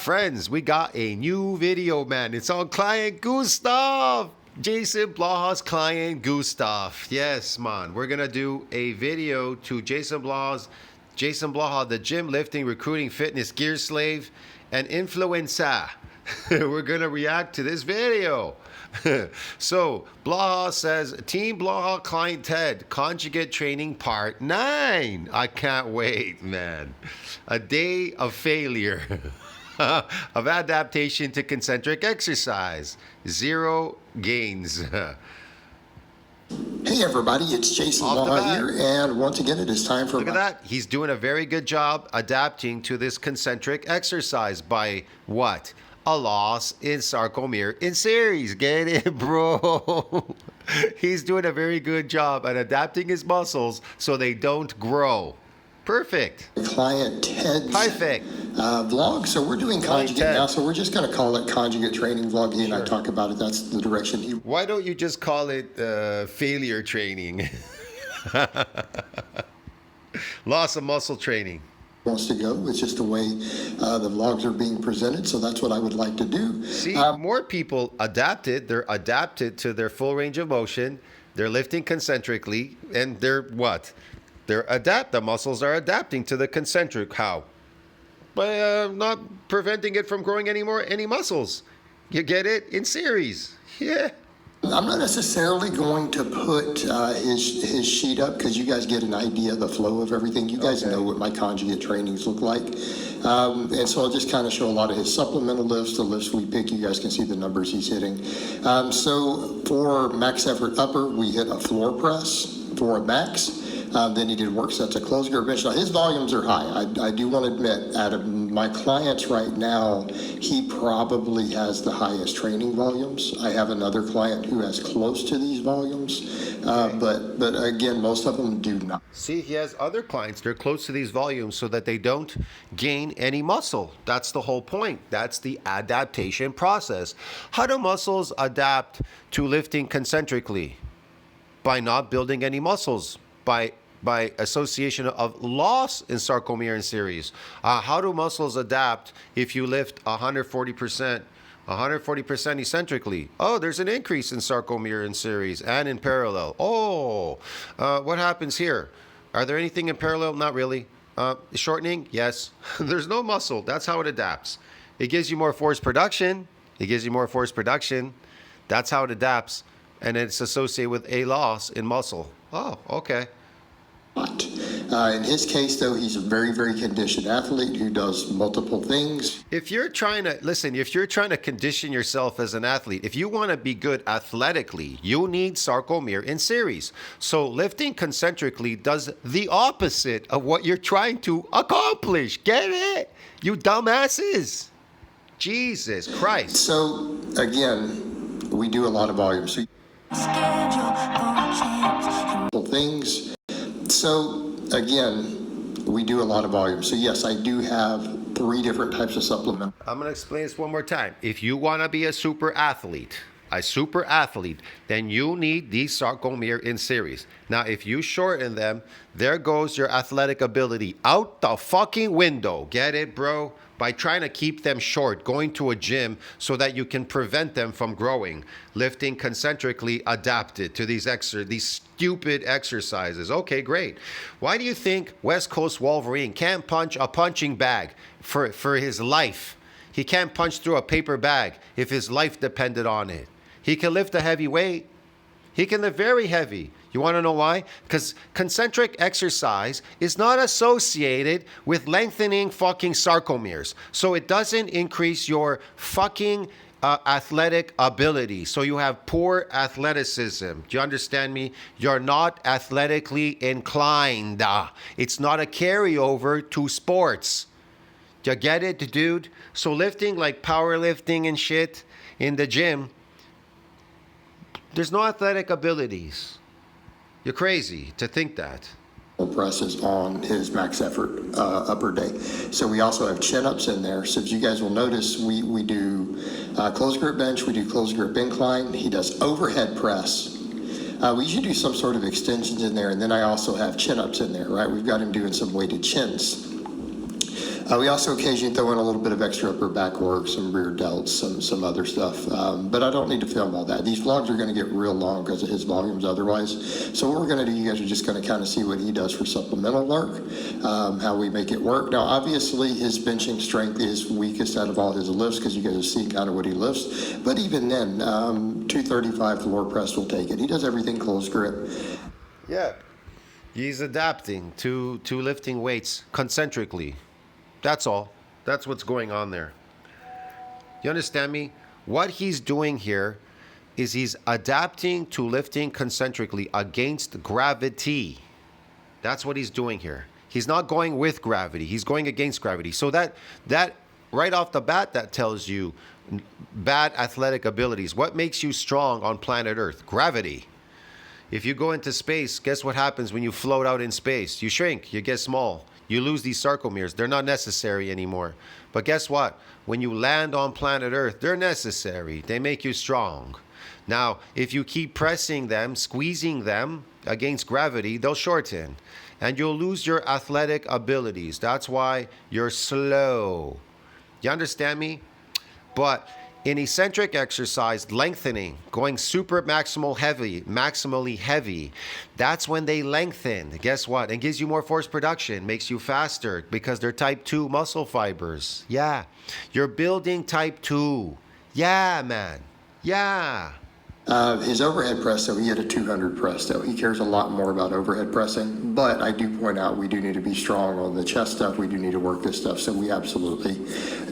Friends, we got a new video, man. It's on client Gustav. Jason Blaha's client Gustav. Yes, man. We're going to do a video to Jason Blaha, the gym lifting, recruiting, fitness, gear slave, and influencer. We're going to react to this video. So, Blaha says, Team Blaha Client Ted, Conjugate Training Part 9. I can't wait, man. A day of failure. Of adaptation to concentric exercise. 0 gains. Hey everybody, it's Jason Blaha here, and once again it is time for... Look at that. He's doing a very good job adapting to this concentric exercise by what? A loss in sarcomere in series. Get it, bro? He's doing a very good job at adapting his muscles so they don't grow. Perfect. Client Ted's vlog. So we're doing Conjugate now, so we're just going to call it Conjugate Training Vlog. He and I talk about it. That's the direction he... Why don't you just call it failure training? Loss of muscle training. Wants to go. It's just the way the vlogs are being presented, so that's what I would like to do. See, more people adapted. They're adapted to their full range of motion. They're lifting concentrically, and they're what? The muscles are adapting to the concentric. How? By not preventing it from growing any muscles. You get it? In series. Yeah. I'm not necessarily going to put his sheet up because you guys get an idea of the flow of everything. You guys know what my conjugate trainings look like. And so I'll just kind of show a lot of his supplemental lifts, the lifts we pick. You guys can see the numbers he's hitting. So for max effort upper, we hit a floor press for a max. Then he did work sets of closed grip bench. Now his volumes are high. I do want to admit, out of my clients right now, he probably has the highest training volumes. I have another client who has close to these volumes, but again, most of them do not. See, he has other clients. They're close to these volumes so that they don't gain any muscle. That's the whole point. That's the adaptation process. How do muscles adapt to lifting concentrically? By not building any muscles. By association of loss in sarcomere in series. How do muscles adapt if you lift 140% eccentrically? Oh, there's an increase in sarcomere in series and in parallel. Oh, what happens here? Are there anything in parallel? Not really. Shortening? Yes. There's no muscle. That's how it adapts. It gives you more force production. That's how it adapts. And it's associated with a loss in muscle. Oh, okay. In his case, though, he's a very, very conditioned athlete who does multiple things. If you're trying to condition yourself as an athlete, if you want to be good athletically, you need sarcomere in series. So lifting concentrically does the opposite of what you're trying to accomplish. Get it? You dumbasses. Jesus Christ. So, again, we do a lot of volume. So things. So again, we do a lot of volume. So yes, I do have 3 different types of supplement. I'm going to explain this one more time. If you want to be a super athlete, then you need these sarcomere in series. Now, if you shorten them, there goes your athletic ability out the fucking window. Get it, bro? By trying to keep them short, going to a gym so that you can prevent them from growing, lifting concentrically adapted to these stupid exercises. Okay, great. Why do you think West Coast Wolverine can't punch a punching bag for his life? He can't punch through a paper bag if his life depended on it. He can lift a heavy weight. He can lift very heavy. You want to know why? Because concentric exercise is not associated with lengthening fucking sarcomeres. So it doesn't increase your fucking athletic ability. So you have poor athleticism. Do you understand me? You're not athletically inclined. It's not a carryover to sports. Do you get it, dude? So lifting like powerlifting and shit in the gym, there's no athletic abilities. You're crazy to think that. Presses on his max effort upper day. So we also have chin-ups in there. So as you guys will notice, we do closed grip bench, we do closed grip incline. He does overhead press. We usually do some sort of extensions in there, and then I also have chin-ups in there, right? We've got him doing some weighted chins. We also occasionally throw in a little bit of extra upper back work, some rear delts, some other stuff. But I don't need to film all that. These vlogs are going to get real long because of his volumes otherwise. So what we're going to do, you guys are just going to kind of see what he does for supplemental work, how we make it work. Now, obviously, his benching strength is weakest out of all his lifts because you guys have seen kind of what he lifts. But even then, 235 floor press will take it. He does everything close grip. Yeah. He's adapting to lifting weights concentrically. That's all. That's what's going on there. You understand me? What he's doing here is he's adapting to lifting concentrically against gravity. That's what he's doing here. He's not going with gravity. He's going against gravity. So that right off the bat, that tells you bad athletic abilities. What makes you strong on planet Earth? Gravity. If you go into space, guess what happens when you float out in space? You shrink, you get small. You lose these sarcomeres. They're not necessary anymore. But guess what? When you land on planet Earth, they're necessary. They make you strong. Now, if you keep pressing them, squeezing them against gravity, they'll shorten. And you'll lose your athletic abilities. That's why you're slow. You understand me? But in eccentric exercise, lengthening, going super maximally heavy, that's when they lengthen. Guess what? It gives you more force production, makes you faster because they're type 2 muscle fibers. Yeah. You're building type 2. Yeah, man. Yeah. His overhead press, though, he had a 200 press, though. He cares a lot more about overhead pressing. But I do point out we do need to be strong on the chest stuff. We do need to work this stuff. So we absolutely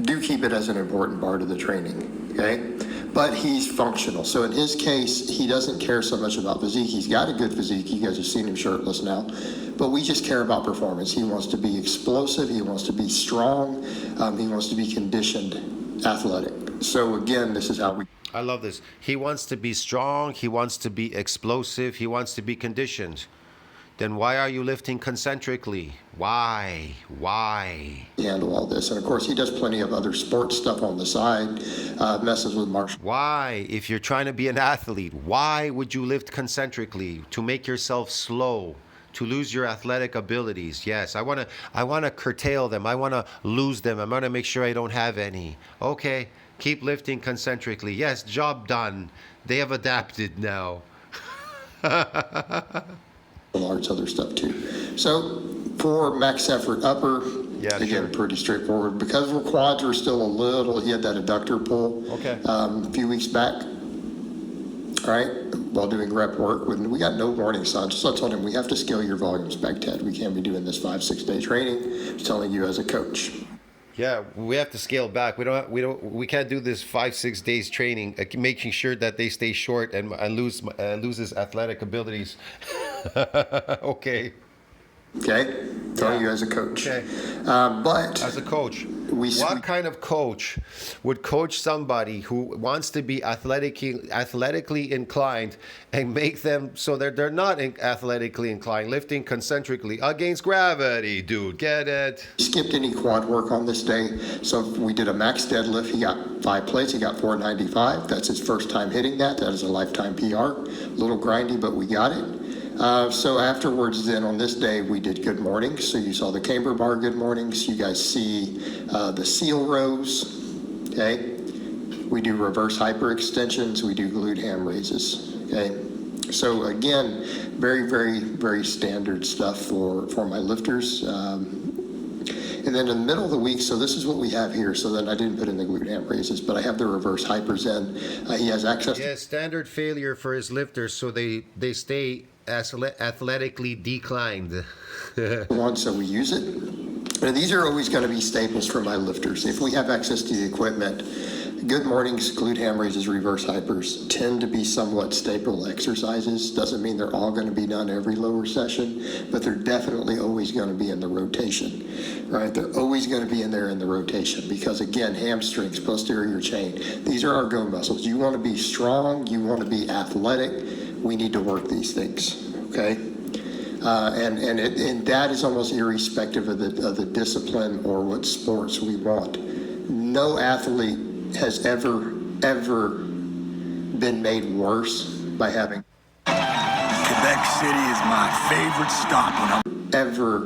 do keep it as an important part of the training, okay? But he's functional. So in his case, he doesn't care so much about physique. He's got a good physique. You guys have seen him shirtless now. But we just care about performance. He wants to be explosive. He wants to be strong. He wants to be conditioned, athletic. So again, this is how we... I love this. He wants to be strong. He wants to be explosive. He wants to be conditioned. Then why are you lifting concentrically? Why? Handle all this. And of course, he does plenty of other sports stuff on the side, messes with martial. Why? If you're trying to be an athlete, why would you lift concentrically? To make yourself slow, to lose your athletic abilities. Yes, I want to curtail them. I want to lose them. I want to make sure I don't have any. Okay. Keep lifting concentrically. Yes, job done. They have adapted now. Arts, other stuff too. So for max effort upper, yeah, again, sure. Pretty straightforward. Because our quads are still a little, he had that adductor pull a few weeks back. All right, while doing rep work, we got no warning signs. So I told him we have to scale your volumes back, Ted. We can't be doing this 5-6 day training. I'm telling you as a coach. Yeah, we have to scale back. We can't do this 5-6 days training, making sure that they stay short and loses athletic abilities. Okay. Okay, telling you as a coach. Okay. But as a coach, what kind of coach would coach somebody who wants to be athletically inclined and make them so that they're not athletically inclined, lifting concentrically against gravity? Dude, get it? Skipped any quad work on this day. So we did a max deadlift. He got 5 plates. He got 495. That's his first time hitting that. That is a lifetime PR. A little grindy, but we got it. So afterwards, then on this day, we did good mornings. So you saw the camber bar good mornings. You guys see the seal rows. Okay. We do reverse hyperextensions. We do glute ham raises. Okay. So again, very, very, very standard stuff for my lifters. And then in the middle of the week, so this is what we have here. So then I didn't put in the glute ham raises, but I have the reverse hypers in. He has access to... Yeah, standard failure for his lifters, so they stay athletically declined. So we use it. And these are always going to be staples for my lifters. If we have access to the equipment, good mornings, glute ham raises, reverse hypers tend to be somewhat staple exercises. Doesn't mean they're all going to be done every lower session, but they're definitely always going to be in the rotation, right? They're always going to be in there in the rotation because, again, hamstrings, posterior chain, these are our go muscles. You want to be strong, you want to be athletic, we need to work these things, okay? And that is almost irrespective of the discipline or what sports we want. No athlete has ever been made worse by having... Quebec City is my favorite stop when I'm... Ever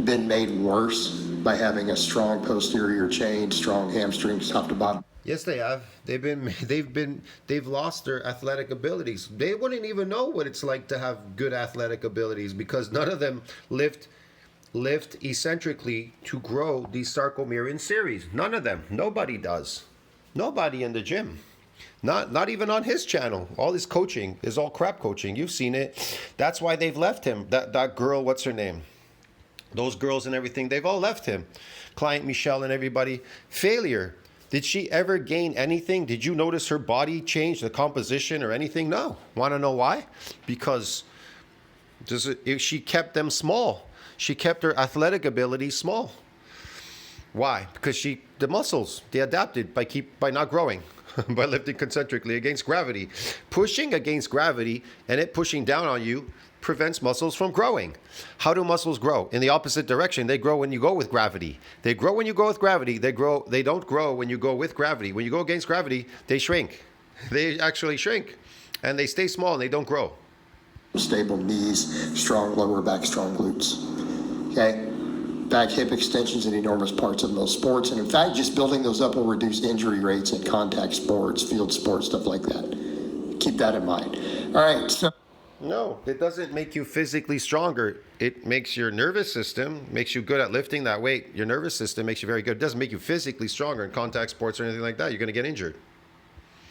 been made worse by having a strong posterior chain, strong hamstrings top to bottom. Yes, they have. They've lost their athletic abilities. They wouldn't even know what it's like to have good athletic abilities because none of them lift eccentrically to grow the sarcomere in series. None of them. Nobody does. Nobody in the gym. Not even on his channel. All his coaching is all crap coaching. You've seen it. That's why they've left him. That girl, what's her name? Those girls and everything, they've all left him. Client Michelle and everybody. Failure. Did she ever gain anything? Did you notice her body change, the composition or anything? No. Want to know why? Because she kept them small. She kept her athletic ability small. Why? Because the muscles, they adapted by not growing, by lifting concentrically against gravity. Pushing against gravity and it pushing down on you prevents muscles from growing. How do muscles grow? In the opposite direction. They grow when you go with gravity. They grow when you go with gravity. They don't grow when you go with gravity. When you go against gravity, they shrink. They actually shrink and they stay small and they don't grow. Stable knees, strong lower back, strong glutes. Okay? Back hip extensions in enormous parts of most sports. And in fact, just building those up will reduce injury rates in contact sports, field sports, stuff like that. Keep that in mind. All right, so. No, it doesn't make you physically stronger. It makes your nervous system, makes you good at lifting that weight. Your nervous system makes you very good. It doesn't make you physically stronger in contact sports or anything like that. You're going to get injured.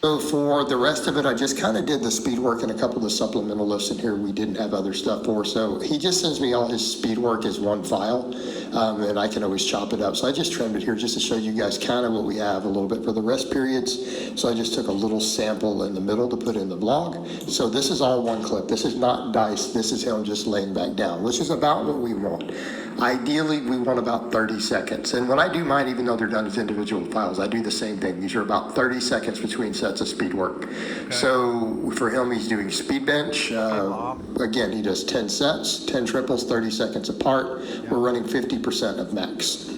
So for the rest of it, I just kind of did the speed work and a couple of the supplemental lifts in here we didn't have other stuff for. So he just sends me all his speed work as one file, and I can always chop it up. So I just trimmed it here just to show you guys kind of what we have a little bit for the rest periods. So I just took a little sample in the middle to put in the blog. So this is all one clip. This is not diced. This is him just laying back down, which is about what we want. Ideally, we want about 30 seconds. And when I do mine, even though they're done as individual files, I do the same thing. These are about 30 seconds between sets of speed work. Okay. So for him, he's doing speed bench. Again, he does 10 sets, 10 triples, 30 seconds apart. Yeah. We're running 50% of max.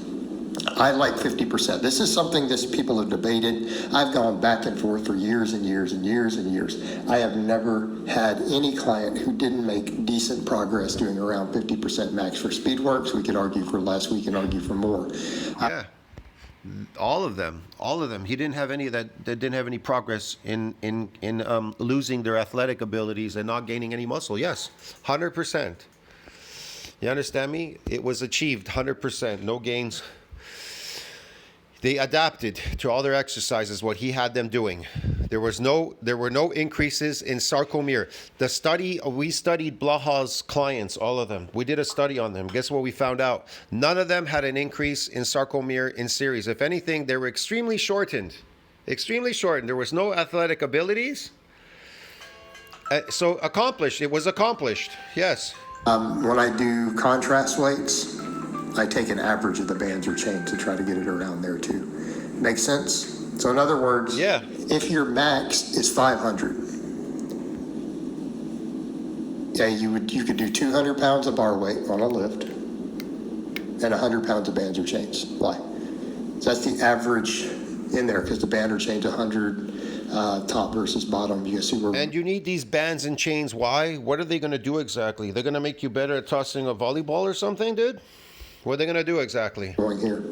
I like 50%. This is something that people have debated. I've gone back and forth for years and years and years and years. I have never had any client who didn't make decent progress doing around 50% max for speed works. We could argue for less, we can argue for more. Yeah. All of them. He didn't have any that didn't have any progress in losing their athletic abilities and not gaining any muscle. Yes, 100%. You understand me? It was achieved 100%. No gains. They adapted to all their exercises what he had them doing. There were no increases in sarcomere. We studied Blaha's clients, all of them. We did a study on them. Guess what we found out? None of them had an increase in sarcomere in series. If anything, they were extremely shortened. Extremely shortened. There was no athletic abilities. So accomplished. It was accomplished. Yes. When I do contrast weights, I take an average of the bands or chains to try to get it around there too. Make sense? So in other words, yeah. If your max is 500, yeah, you could do 200 pounds of bar weight on a lift and 100 pounds of bands or chains. Why? So that's the average in there because the band or chain's 100 top versus bottom. You see where? And you need these bands and chains. Why? What are they going to do exactly? They're going to make you better at tossing a volleyball or something, dude? What are they going to do exactly? Going here,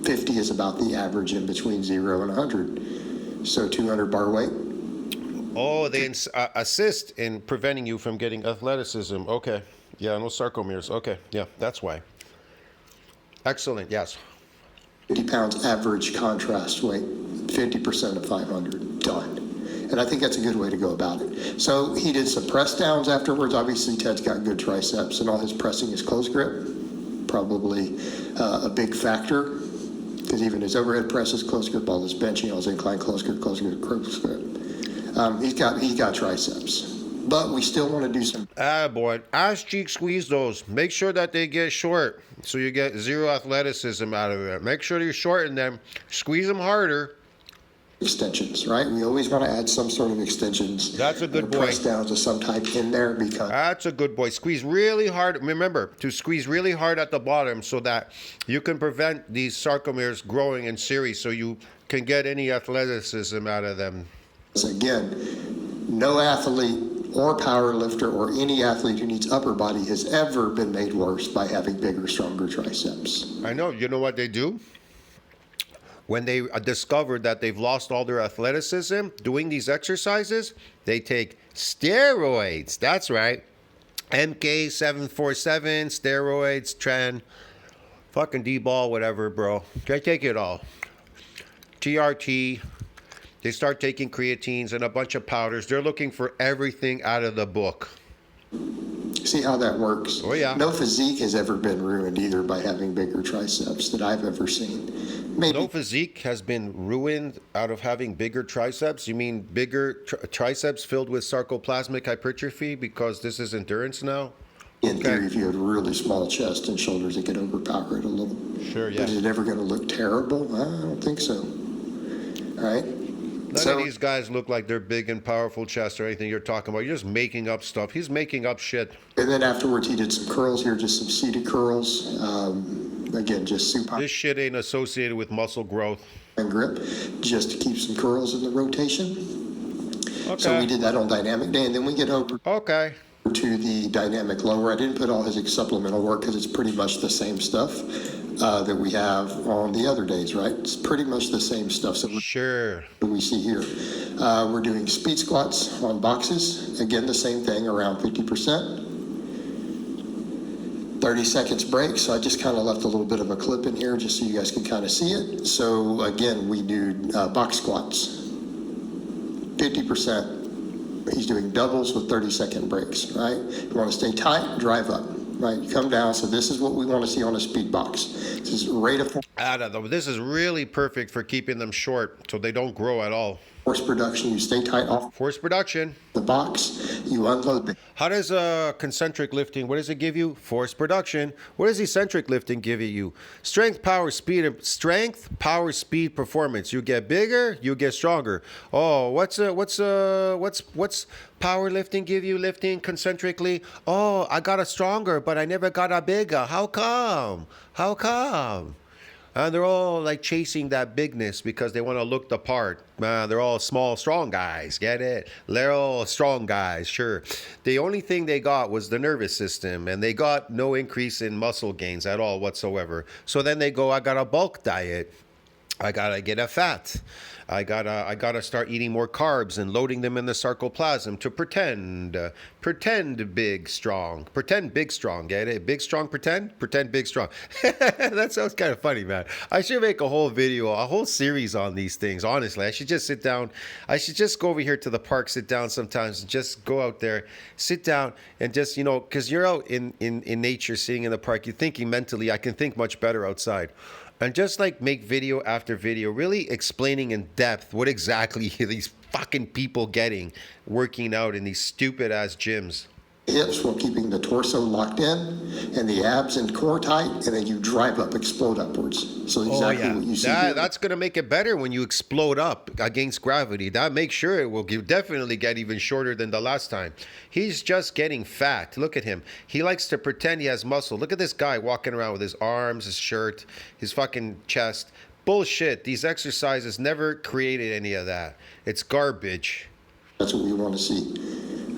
50 is about the average in between 0 and 100. So 200 bar weight. Oh, they assist in preventing you from getting athleticism. Okay. Yeah, no sarcomeres. Okay. Yeah, that's why. Excellent. Yes. 50 pounds average contrast weight, 50% of 500. Done. And I think that's a good way to go about it. So he did some press downs afterwards. Obviously, Ted's got good triceps, and all his pressing is close grip. Probably a big factor because even his overhead press is close grip, all his benching, all his incline close grip, close grip, close grip. He's got triceps, but we still want to do some. Boy, ass cheek squeeze those. Make sure that they get short so you get zero athleticism out of it. Make sure you shorten them, squeeze them harder. Extensions, right? We always want to add some sort of extensions. That's a good boy. Press downs of some type in there because. That's a good boy. Squeeze really hard. Remember to squeeze really hard at the bottom so that you can prevent these sarcomeres growing in series so you can get any athleticism out of them. Again, no athlete or power lifter or any athlete who needs upper body has ever been made worse by having bigger, stronger triceps. I know. You know what they do? When they discovered that they've lost all their athleticism doing these exercises, they take steroids. That's right. MK747, steroids, tren, fucking D-ball, whatever, bro. They take it all. TRT. They start taking creatines and a bunch of powders. They're looking for everything out of the book. See how that works? Oh, yeah. No physique has ever been ruined either by having bigger triceps that I've ever seen. Maybe No physique has been ruined out of having bigger triceps? You mean bigger triceps filled with sarcoplasmic hypertrophy because this is endurance now? in theory, if you had a really small chest and shoulders, it could overpower it a little. Sure, yeah. But is it ever going to look terrible? I don't think so. All right. None of these guys look like they're big and powerful chests or anything you're talking about. You're just making up stuff. He's making up shit. And then afterwards, he did some curls here, just some seated curls. Again, just supine This shit ain't associated with muscle growth. grip, just to keep some curls in the rotation. Okay. So we did that on dynamic day, and then we get over Okay. to the dynamic lower. I didn't put all his supplemental work because it's pretty much the same stuff that we have on the other days, right? It's pretty much the same stuff. So Sure. we see here, we're doing speed squats on boxes. Again, the same thing, around 50%. 30 seconds break, so I just kind of left a little bit of a clip in here just so you guys can kind of see it. So again, we do box squats, 50%. He's doing doubles with 30-second breaks, right? You want to stay tight, drive up, right? You come down, so this is what we want to see on a speed box. This is rate of This is really perfect for keeping them short so they don't grow at all. force production. You stay tight off Force production. the box, you unload the How does concentric lifting, what does it give you? Force production. What does eccentric lifting give you? Strength, power, speed, performance. You get bigger, you get stronger. Oh, what's power lifting give you? Lifting concentrically? Oh, I got a stronger, but I never got a bigger. How come? How come? And they're all like chasing that bigness because they want to look the part. They're all small, strong guys. Get it? They're all strong guys, sure. The only thing they got was the nervous system, and they got no increase in muscle gains at all whatsoever. So then they go, I got a bulk diet. I gotta get a fat. I gotta start eating more carbs and loading them in the sarcoplasm to pretend big strong, get it? Big strong, pretend big strong. That sounds kind of funny, man. I should make a whole video, a whole series on these things. Honestly, I should just sit down. I should just go over here to the park, sit down sometimes, and just go out there, sit down, and just because you're out in nature, sitting in the park, you're thinking mentally. I can think much better outside. And just like make video after video, really explaining in depth what exactly these fucking people getting working out in these stupid ass gyms. hips while keeping the torso locked in and the abs and core tight, and then you drive up, explode upwards. So exactly what you see here. That's going to make it better when you explode up against gravity. That makes sure it will definitely get even shorter than the last time. He's just getting fat. Look at him. He likes to pretend he has muscle. Look at this guy walking around with his arms, his shirt, his fucking chest. Bullshit. These exercises never created any of that. It's garbage. That's what we want to see.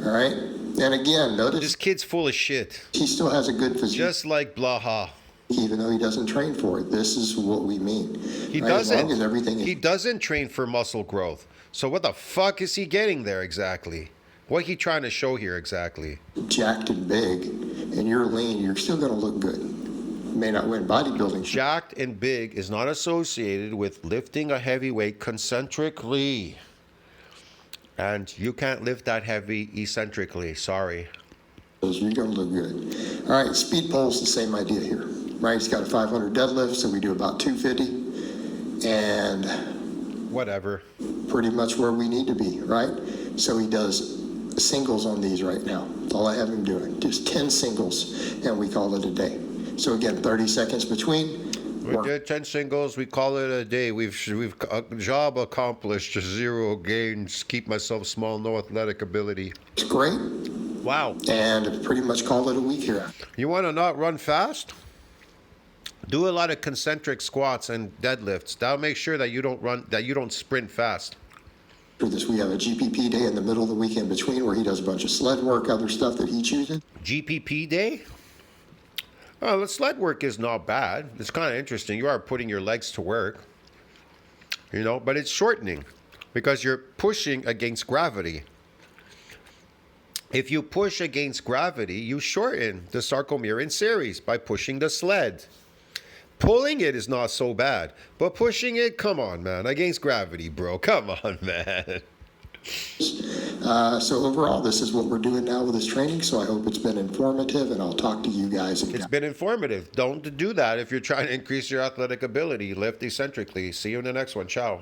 All right? And again, notice This kid's full of shit. he still has a good physique, Just like Blaha. even though he doesn't train for it. This is what we mean. He right? As long as doesn't. everything is He doesn't train for muscle growth. So what the fuck is he getting there exactly? What he trying to show here exactly? jacked and big, and you're lean, you're still going to look good. You may not win bodybuilding. Jacked and big is not associated with lifting a heavy weight concentrically. And you can't lift that heavy eccentrically. Sorry. You're going to look good. All right, speed pole's the same idea here. Right, he's got a 500 deadlift, so we do about 250, and Whatever. pretty much where we need to be, right? So he does singles on these right now. That's all I have him doing. Just 10 singles, and we call it a day. So again, 30 seconds between. We did 10 singles. We call it a day. We've job accomplished. 0 gains. Keep myself small. No athletic ability. It's great, Wow. and pretty much call it a week here. You want to not run fast? Do a lot of concentric squats and deadlifts. That'll make sure that you don't sprint fast. this. We have a GPP day in the middle of the week in between where he does a bunch of sled work, other stuff that he chooses. GPP day? Oh, the sled work is not bad. It's kind of interesting. You are putting your legs to work, you know, but it's shortening because you're pushing against gravity. If you push against gravity, you shorten the sarcomere in series by pushing the sled. Pulling it is not so bad, but pushing it, come on, man, against gravity, bro. Come on, man. So overall, this is what we're doing now with this training. So I hope it's been informative, and I'll talk to you guys again. It's been informative. Don't do that if you're trying to increase your athletic ability. Lift eccentrically. See you in the next one. Ciao.